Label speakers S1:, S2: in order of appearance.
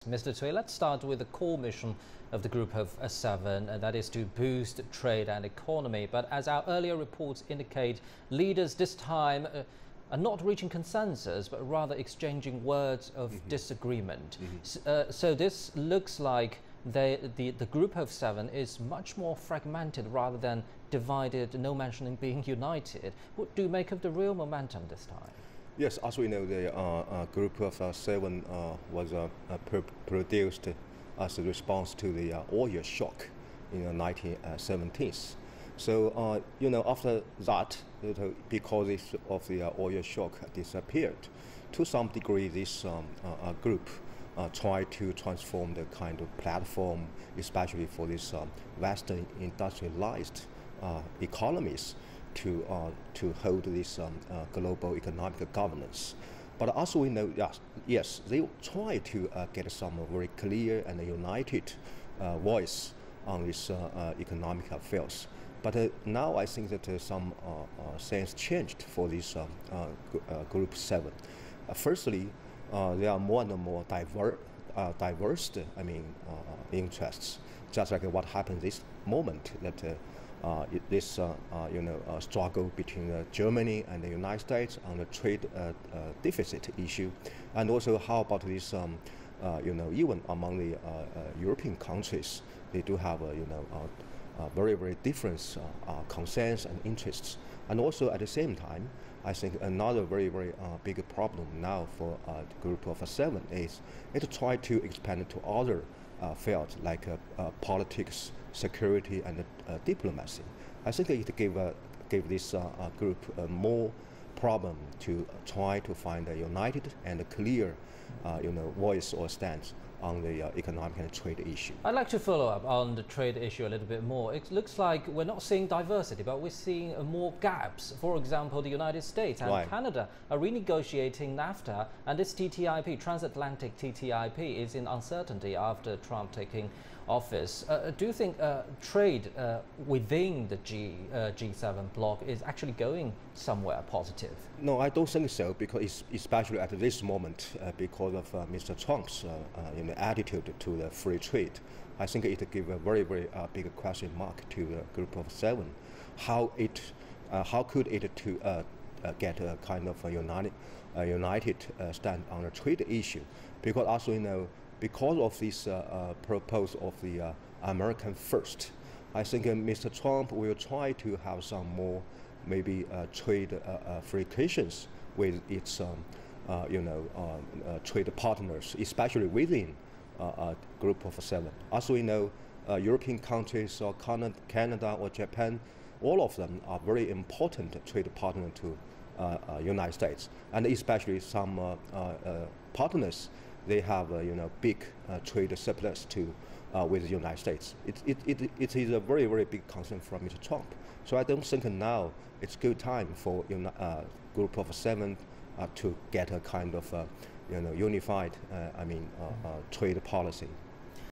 S1: Mr. Cui, let's start with the core mission of the Group of Seven, and that is to boost trade and economy. But as our earlier reports indicate, leaders this time are not reaching consensus, but rather exchanging words of disagreement. So this looks like the Group of Seven is much more fragmented rather than divided, no mentioning being united. What do you make of the real momentum this time?
S2: Yes, as we know, the Group of Seven was produced as a response to the oil shock in the 1970s. So, after that, because of the oil shock disappeared, to some degree, this group tried to transform the kind of platform, especially for these Western industrialized economies, to hold this global economic governance. But also we know, yes, they try to get some very clear and united voice on this economic affairs. But now I think that some sense changed for this Group 7. Firstly, there are more and more diverse interests, just like what happened this moment that this struggle between Germany and the United States on the trade deficit issue, and also how about this, even among the European countries, they do have very, very different concerns and interests. And also at the same time, I think another very, very big problem now for the Group of Seven is it try to expand to other fields like politics, security, and diplomacy. I think it gave this group more problem to try to find a united and a clear, voice or stance on the economic and trade issue.
S1: I'd like to follow up on the trade issue a little bit more. It looks like we're not seeing diversity, but we're seeing more gaps. For example, the United States and Canada are renegotiating NAFTA, and this TTIP, transatlantic TTIP, is in uncertainty after Trump taking office. Do you think trade within the G7 bloc is actually going somewhere positive?
S2: No, I don't think so, because especially at this moment, because of Mr. Trump's attitude to the free trade, I think it gives a very, very big question mark to the Group of Seven. How could it to get a kind of a united stand on the trade issue? Because also because of this proposal of the American first, I think Mr. Trump will try to have some more maybe trade frictions with its trade partners, especially within Group of Seven. As we know, European countries or Canada or Japan, all of them are very important trade partners to United States, and especially some partners, they have big trade surplus with the United States. It is a very, very big concern from Mr. Trump. So I don't think now it's good time for Group of Seven to get a kind of unified trade policy.